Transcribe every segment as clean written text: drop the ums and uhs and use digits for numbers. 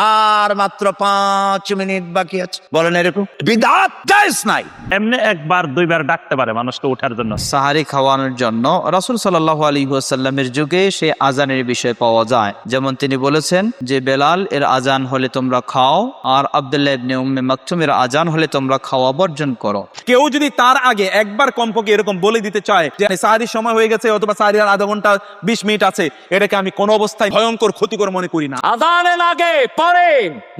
আর মাত্র 5 মিনিট বাকি আছে, বলেন এরকম বিদআত জায়েজ নাই। এমনি একবার দুইবার ডাকতে পারে মানুষকে ওঠার জন্য। সাহারি খাওয়ানোর জন্য রাসূল সাল্লাল্লাহু আলাইহি ওয়াসাল্লামের যুগে সে আজানের বিষয় পাওয়া যায়। যেমন তিনি বলেছেন যে বেলাল এর আজান হলে তোমরা খাও, আর আব্দুল্লাহ ইবনে উম্মে মাকতুমের আজান হলে তোমরা খাওয়া বর্জন করো। কেউ যদি তার আগে একবার কমপক্ষে এরকম বলে দিতে চায় যে সাহারির সময় হয়ে গেছে অথবা সাহারির আর আধা ঘন্টা 20 মিনিট আছে, এটাকে আমি কোনো অবস্থায় ভয়ঙ্কর ক্ষতিকর মনে করি না। আজানের আগে পরে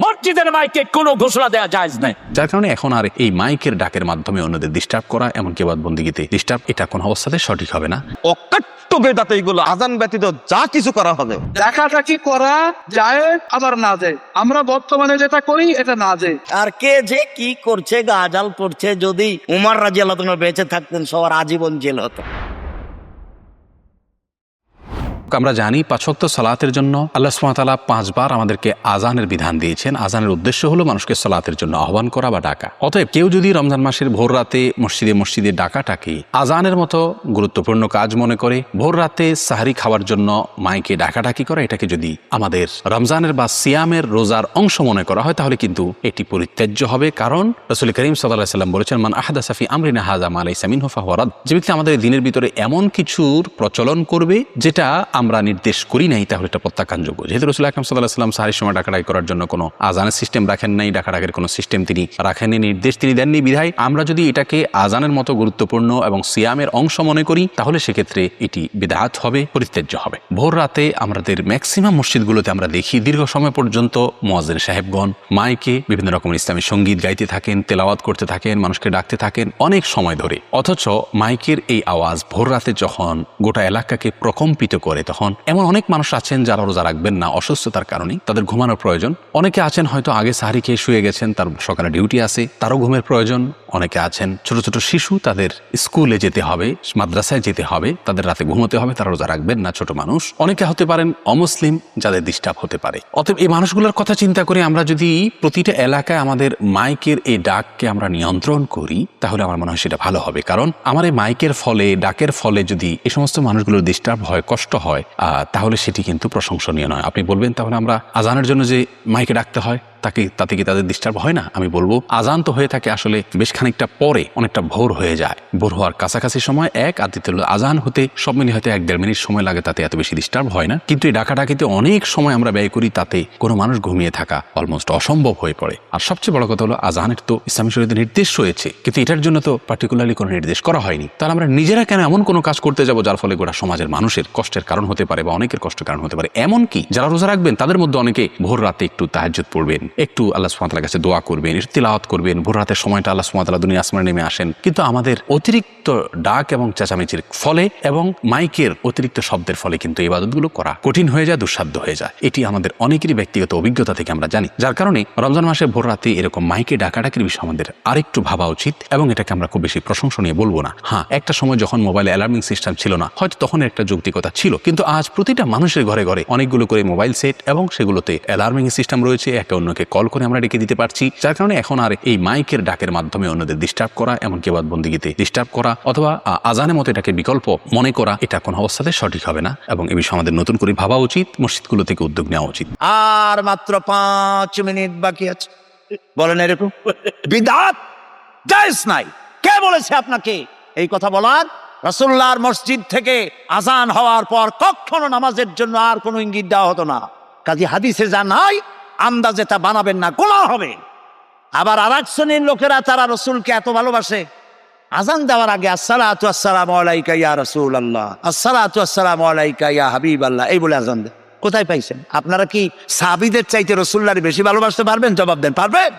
মসজিদের মাইকে কোনো ঘোষণা দেওয়া জায়েজ নাই। যার কারণে এখন আর এই মাইকের ডাকের মাধ্যমে অন্যদের ডিস্টার্ব করা, এমনকি বাদবন্দিগিতে ডিস্টার্ব, এটা কোনো অবস্থাতে সঠিক হবে না। অকাট্য বেদাত এইগুলো, আজান ব্যতীত যা কিছু করা হবে। দেখাটাকি করা যায় আবার না যায়, আমরা বর্তমানে যেটা করি এটা না যায়। আর কে যে কি করছে গাজাল করছে, যদি উমর রাদিয়াল্লাহু আনহু বেঁচে থাকতেন সবার আজীবন জেল হতো। আমরা জানি 5 ওয়াক্ত সালাতের জন্য আল্লাহ সুবহানাহু ওয়া তাআলা 5 বার আমাদেরকে আজানের বিধান দিয়েছেন। আজানের উদ্দেশ্য হলো মানুষকে সালাতের জন্য আহ্বান করা বা ডাকা। অতএব কেউ যদি রমজান মাসের ভোর রাতে মসজিদে ডাকাটাকে আজানের মতো গুরুত্বপূর্ণ কাজ মনে করে, ভোর রাতে সাহরি খাওয়ার জন্য মাইকে ডাকাডাকি করে, এটাকে যদি আমাদের রমজানের বা সিয়ামের রোজার অংশ মনে করা হয়, তাহলে কিন্তু এটি পরিত্যাজ্য হবে। কারণ রাসূল করিম সাল্লাল্লাহু আলাইহি ওয়াসাল্লাম বলেছেন, মান আহদাসা ফি আমরিনা হাযা মা লাইসা মিনহু ফাহুয়া রাদ। যে ব্যক্তি আমাদের দিনের ভিতরে এমন কিছুর প্রচলন করবে যেটা আমরা নির্দেশ করি নাই, তাহলে এটা প্রত্যাখ্যানযোগ্য। যেহেতু রাসূল আকরাম সাল্লাল্লাহু আলাইহি ওয়াসাল্লাম সাহরির সময় ডাকাডাকি করার জন্য কোনো আজানের সিস্টেম রাখেন নাই, ডাকাডাকির কোনো সিস্টেম তিনি রাখেননি, নির্দেশ তিনি দেননি, বিধায় আমরা যদি এটাকে আজানের মতো গুরুত্বপূর্ণ এবং সিয়ামের অংশ মনে করি, তাহলে সেক্ষেত্রে এটি বিদআত হবে, পরিত্যাজ্য হবে। ভোর রাতে আমাদের ম্যাক্সিমাম মসজিদগুলোতে আমরা দেখি দীর্ঘ সময় পর্যন্ত মুয়াজ্জিন সাহেবগণ মাইকে বিভিন্ন রকমের ইসলামী সঙ্গীত গাইতে থাকেন, তেলাওয়াত করতে থাকেন, মানুষকে ডাকতে থাকেন অনেক সময় ধরে। অথচ মাইকের এই আওয়াজ ভোর রাতে যখন গোটা এলাকাকে প্রকম্পিত করে, তখন এমন অনেক মানুষ আছেন যারা রোজা রাখবেন না অসুস্থতার কারণে, তাদের ঘুমানোর প্রয়োজন। অনেকে আছেন হয়তো আগে সাহরি খেয়ে শুয়ে গেছেন, তার সকালে ডিউটি আছে, তারও ঘুমের প্রয়োজন। অনেকে আছেন ছোট ছোট শিশু, তাদের স্কুলে যেতে হবে, মাদ্রাসায় যেতে হবে, তাদের রাতে ঘুমোতে হবে, তারা রোজা রাখবেন না, ছোট মানুষ। অনেকে হতে পারেন অমুসলিম, যাদের ডিস্টার্ব হতে পারে। অতএব এই মানুষগুলোর কথা চিন্তা করে আমরা যদি প্রতিটা এলাকায় আমাদের মাইকের এই ডাককে আমরা নিয়ন্ত্রণ করি, তাহলে আমার মনে হয় সেটা ভালো হবে। কারণ আমার এই মাইকের ফলে, ডাকের ফলে যদি এই সমস্ত মানুষগুলোর ডিস্টার্ব হয়, কষ্ট হয়, তাহলে সেটি কিন্তু প্রশংসনীয় নয়। আপনি বলবেন তাহলে আমরা আজানের জন্য যে মাইকে ডাকতে হয় তাতে কি তাদের ডিস্টার্ব হয় না? আমি বলবো আজান তো হয়ে থাকে আসলে বেশ খানিকটা পরে, অনেকটা ভোর হয়ে যায়। ভোর হওয়ার কাছাকাছি সময় এক, আর দ্বিতীয় আজান হতে সব মিলে হয়তো 1-1.5 মিনিট সময় লাগে, তাতে এত বেশি ডিস্টার্ব হয় না। কিন্তু এই ডাকাডাকিতে অনেক সময় আমরা ব্যয় করি, তাতে কোনো মানুষ ঘুমিয়ে থাকা অলমোস্ট অসম্ভব হয়ে পড়ে। আর সবচেয়ে বড় কথা হলো আজানের তো ইসলামী শরীয়তে নির্দেশ রয়েছে, কিন্তু এটার জন্য তো পার্টিকুলারলি কোনো নির্দেশ করা হয়নি। তাহলে আমরা নিজেরা কেন এমন কোনো কাজ করতে যাবো যার ফলে গোটা সমাজের মানুষের কষ্টের কারণ হতে পারে বা অনেকের কষ্টের কারণ হতে পারে? এমনকি যারা রোজা রাখবেন তাদের মধ্যে অনেকে ভোর রাতে একটু তাহাজ্জুদ পড়বেন, একটু আল্লাহ সুবহানাহু ওয়া তাআলার কাছে দোয়া করবেন, একটু তিলাওয়াত করবেন। ভোর রাতের সময়টা আল্লাহ সুবহানাহু ওয়া তাআলা দুনিয়া আসমানে নেমে আসেন। কিন্তু আমাদের অতিরিক্ত ডাক এবং চেঁচামেচির ফলে এবং মাইকের অতিরিক্ত শব্দের ফলে কিন্তু এই ইবাদতগুলো করা কঠিন হয়ে যায়, দুঃসাধ্য হয়ে যায়। এটি আমাদের অনেকেরই ব্যক্তিগত অভিজ্ঞতা থেকে আমরা জানি। যার কারণে রমজান মাসে ভোর রাতে এরকম মাইকে ডাকাডাকির বিষয় আমাদের আরেকটু ভাবা উচিত, এবং এটাকে আমরা খুব বেশি প্রশংসনীয় বলবো না। হ্যাঁ, একটা সময় যখন মোবাইল অ্যালার্মিং সিস্টেম ছিল না, হয়তো তখন একটা যৌক্তিকতা ছিল, কিন্তু আজ প্রতিটা মানুষের ঘরে ঘরে অনেকগুলো করে মোবাইল সেট এবং সেগুলোতে অ্যালার্মিং সিস্টেম রয়েছে, একে অন্যকে কল করে আমরা ডেকে দিতে পারছি। যার কারণে এখন আর এই মাইকের ডাকের মাধ্যমে অন্যদের ডিস্টার্ব করা, এমনকি বাদবন্দিগিতে ডিস্টার্ব করা অথবা আজানের মতো এটাকে বিকল্প মনে করা, এটা কোনো অবস্থাতে সঠিক হবে না, এবং এ বিষয়ে আমাদের নতুন করে ভাবা উচিত, মসজিদগুলো থেকে উদ্যোগ নেওয়া উচিত। আর মাত্র 5 মিনিট বাকি আছে, বলেন এরকম বিদআত জায়েজ নাই। কে বলেছে আপনাকে এই কথা বলার? রাসূলুল্লাহর মসজিদ থেকে আজান হওয়ার পর কখনো নামাজের জন্য আর কোনো ইঙ্গিত দেওয়া হতো না। কাজী হাদিসে যা নাই আন্দাজে তা বানাবেন না, গুনাহ হবে। আবার আরেক শ্রেণীর লোকেরা তারা রসুলকে এত ভালোবাসে, আজান দেওয়ার আগে আসসালাতু আসসালামু আলাইকা ইয়া রাসূলুল্লাহ, আসসালাতু আসসালামু আলাইকা ইয়া হাবিবাল্লাহ এই বলে আজান দেয়। কোথায় পাইছেন? আপনারা কি সাহাবীদের চাইতে রাসূলুল্লাহর বেশি ভালোবাসতে পারবেন? জবাব দেন, পারবেন?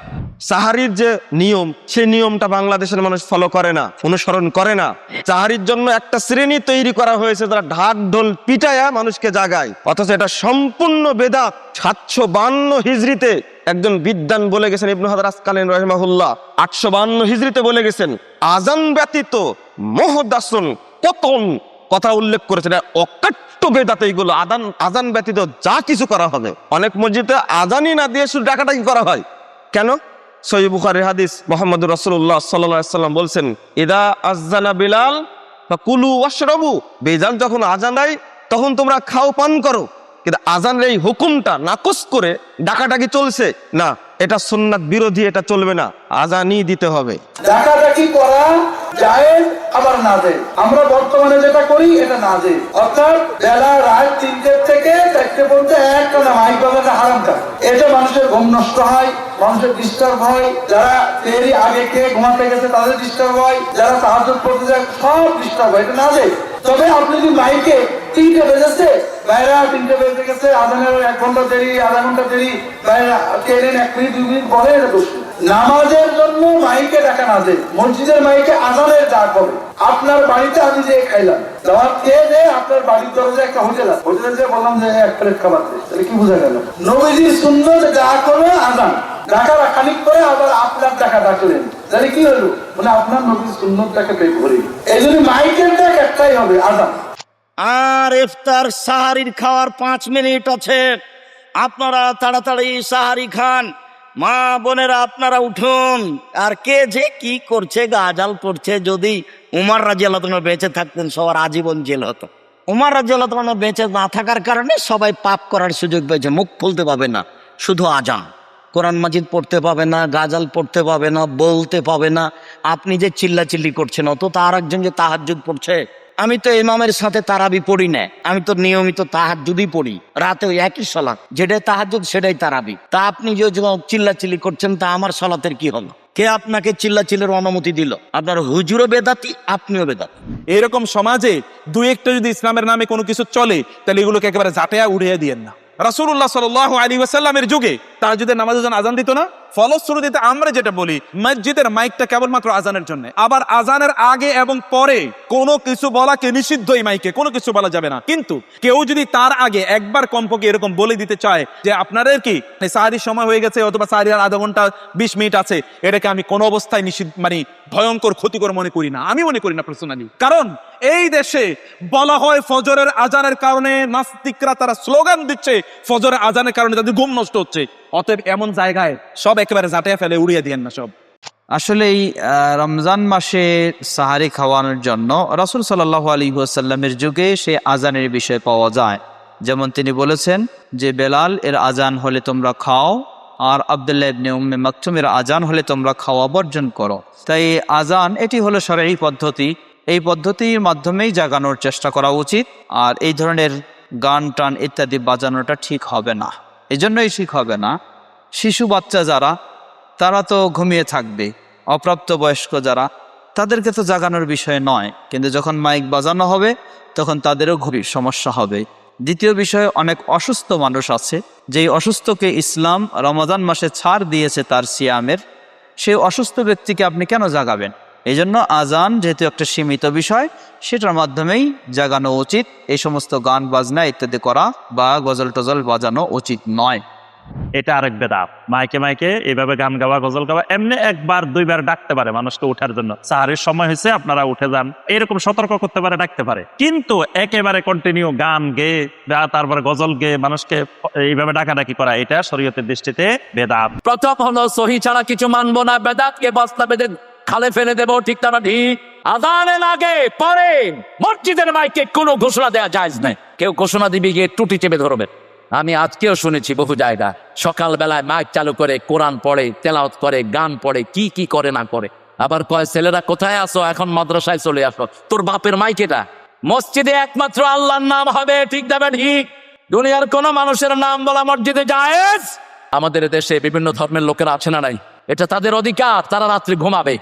সাহারির যে নিয়ম, সেই নিয়মটা বাংলাদেশের মানুষ ফলো করে না, অনুসরণ করে না। সাহারির জন্য একটা শ্রেণী তৈরি করা হয়েছে যারা ঢাক ঢোল পিটায়া মানুষকে জাগায়, অথচ এটা সম্পূর্ণ বেদাত। 752 হিজরিতে একজন বিদ্বান বলে গেছেন, ইবনে হাজার আসকালানী রাহিমাহুল্লাহ 852 হিজরিতে বলে গেছেন, আজান ব্যতীত মুহদাসুন পতন কথা উল্লেখ করেছেন। অকাট্য বেদাত এইগুলো, আজান ব্যতীত যা কিছু করা হবে। অনেক মসজিদে আজানই না দিয়ে শুধু ডাকাডাকি করা হয়। কেন? সহিহ বুখারীর হাদিস, মুহাম্মদুর রাসূলুল্লাহ সাল্লাল্লাহু আলাইহি ওয়াসাল্লাম বলছেন, ইদা আযানা বিলাল ফাকুলু ওয়াশরাবু, বেলাল যখন আজান দেয় তখন তোমরা খাও পান করো, কিন্তু আজানের এই হুকুমটা নাকচ করে ডাকাডাকি চলছে না, এটা সুন্নাত বিরোধী, এটা চলবে না, আজানই দিতে হবে। ডাকাডাকি করা জায়েজ আবার নাজেজ। আমরা বর্তমানে যেটা করি এটা নাজেজ, অর্থাৎ বেলা রাত 3টে থেকে 4টে পর্যন্ত একটা মাইক বাজানো হারাম কাজ। এটা মানুষের ঘুম নষ্ট হয়, মানুষের ডিস্টার্ব হয়, যারা দেরি আগে খেয়ে ঘুমাতে গেছে তাদের ডিস্টার্ব হয়, যারা তাহাজ্জুদ পড়তে যায় সব ডিস্টার্ব হয়, এটা নাজেজ। তবে আপনি যদি মাইকে 3টে বেজেছে, বাইরে 3টে বেজে গেছে, আজানের 1 ঘন্টা দেরি, আধা ঘন্টা দেরি, বাইরে 1 মিনিট 2 মিনিট পরে এটা দোষ। নামাজের জন্য মাইকে ডাকা নাজেজ, মসজিদের মাইকে আজানের ডাক হবে। আপনার বাড়িতে আমি যে খাইলাম, দাওয়াত খেয়ে যে আপনার বাড়ির দরজায় একটা হোটেল আছে, হোটেলে যে বললাম যে 1 প্লেট খাবার দে, তাহলে কি বোঝা গেল? নবীজির সুন্নাত ডাক হলো আজান, ডাকার খানিক পরে আবার আপনার ডাকা ডাকলেন, তাহলে কি হলো? মানে আপনার নবীর সুন্নাতটাকে বের করে। এই জন্য মাইকের ডাক একটাই হবে, আজান। আর ইফতার সাহারির খাওয়ার 5 মিনিট আছে, আপনারা তাড়াতাড়ি সাহারি খান। মা বোনেরা আপনারা উঠুন। আর কে যে কি করছে, গাজাল পড়ছে, যদি উমর রাদিয়াল্লাহু আনহু বেঁচে থাকতেন সবার আজীবন জেল হতো। উমর রাদিয়াল্লাহু আনহু বেঁচে না থাকার কারণে সবাই পাপ করার সুযোগ পেয়েছে, মুখ খুলতে পাবে না, শুধু আজান, কোরআন মাজিদ পড়তে পাবে না, গাজাল পড়তে পাবে না, বলতে পাবে না। আপনি যে চিল্লাচিল্লি করছেন, অত তার একজন যে তাহাজ্জুদ পড়ছে। আমি তো ইমামের সাথে তারাবি পড়ি না, আমি তো নিয়মিত তাহাজ্জুদই পড়ি, রাতে ওই একই সালাত, যেটাই তাহাজ্জুদ সেটাই তারাবি। তা আপনি যে চিল্লাচিল্লি করছেন, তা আমার সালাতের কি হলো? কে আপনাকে চিল্লাচিল্লির অনুমতি দিল? আপনার হুজুরও বেদাতি, আপনিও বেদাতি। এরকম সমাজে 2-1টা যদি ইসলামের নামে কোনো কিছু চলে, তাহলে এগুলোকে একেবারে জাটেয়া উড়িয়ে দিয়েন না। রাসূলুল্লাহ সাল্লাল্লাহু আলাইহি ওয়াসাল্লামের যুগে তাহাজ্জুদের নামাজের জন্য আজান দিত না। ফলশ্রুতিতে আমরা যেটা বলি, মসজিদের মাইকটা কেবলমাত্র আজানের জন্য, আবার আজানের আগে এবং পরে কোনো কিছু বলাকে নিষিদ্ধ, এই মাইকে কোনো কিছু বলা যাবে না। কিন্তু কেউ যদি তার আগে একবার কমপক্ষে এরকম বলে দিতে চায় যে আপনাদের কি সাহারির সময় হয়ে গেছে, অথবা সাহারির আধা ঘন্টা 20 মিনিট আছে, এটাকে আমি কোনো অবস্থায় নিষিদ্ধ, মানে ভয়ঙ্কর ক্ষতিকর মনে করি না, আমি মনে করি না পার্সোনালি। কারণ এই দেশে বলা হয় ফজরের আজানের কারণে নাস্তিকরা তারা স্লোগান দিচ্ছে, ফজরের আজানের কারণে তাদের ঘুম নষ্ট হচ্ছে। অতএব এমন জায়গায় সব একেবারে জাটিয়া ফেলে উড়িয়ে দিয়েন না সব। আসলে এই রমজান মাসে সাহারি খাওয়ানোর জন্য রাসূল সাল্লাল্লাহু আলাইহি ওয়াসাল্লামের যুগে সে আজানের বিষয় পাওয়া যায়। যেমন তিনি বলেছেন যে বেলাল এর আজান হলে তোমরা খাও, আর আব্দুল্লাহ ইবনে উম্মে মাকতুমের আজান হলে তোমরা খাওয়া বর্জন করো। তাই আজান এটি হলো শরঈ পদ্ধতি, এই পদ্ধতির মাধ্যমেই জাগানোর চেষ্টা করা উচিত। আর এই ধরনের গান টান ইত্যাদি বাজানোটা ঠিক হবে না, এজন্যই ঠিক হবে না। শিশু বাচ্চা যারা, তারা তো ঘুমিয়ে থাকবে, অপ্রাপ্তবয়স্ক যারা, তাদেরকে তো জাগানোর বিষয় নয়, কিন্তু যখন মাইক বাজানো হবে তখন তাদেরও গভীর সমস্যা হবে। দ্বিতীয় বিষয়, অনেক অসুস্থ মানুষ আছে, যেই অসুস্থকে ইসলাম রমাদান মাসে ছাড় দিয়েছে তার সিয়ামের, সেই অসুস্থ ব্যক্তিকে আপনি কেন জাগাবেন? এই জন্য আজান যেহেতু একটা সীমিত বিষয়, সেটার মাধ্যমেই জাগানো উচিত। এই সমস্ত গান বাজনা ইত্যাদি করা বা গজল টজল বাজানো উচিত নয়। এটা আরেক বেদাত। মাইকে মাইকে এইভাবে গান গাওয়া, গজল গাওয়া, এমনি 1-2বার ডাকতে পারে মানুষকে ওঠার জন্য, সাহারির সময় হয়েছে আপনারা উঠে যান, এরকম সতর্ক করতে পারে, ডাকতে পারে। কিন্তু একেবারে কন্টিনিউ গান গেয়ে বা তারপরে গজল গেয়ে মানুষকে এইভাবে ডাকাডাকি করা, এটা শরীয়তের দৃষ্টিতে বেদাত। প্রথম হলো সহি ছাড়া কিছু মানবো না, বেদাতকে বস্তা বেঁধে খালে ফেলে দেবো, ঠিক না ঠিক? আজানের আগে পরে মসজিদের মাইকে কোনো ঘোষণা দেওয়া যায় না। কেউ ঘোষণা দিবি গিয়ে টুটি চেপে ধরবে। আমি আজকেও শুনেছি বহু জায়গা, সকালবেলায় মাইক চালু করে কোরআন পড়ে, তেলাওয়াত করে, গান পড়ে, কি কি করে না করে। আবার কয় ছেলেরা কোথায় আসো, এখন মাদ্রাসায় চলে আসো। তোর বাপের মাইকেটা মসজিদে একমাত্র আল্লাহর নাম হবে, ঠিক না ঠিক? দুনিয়ার কোন মানুষের নাম বলা মসজিদে জায়েজ? আমাদের দেশে বিভিন্ন ধর্মের লোকেরা আছে না নাই? এটা তাদের অধিকার, তারা রাত্রি ঘুমাবে।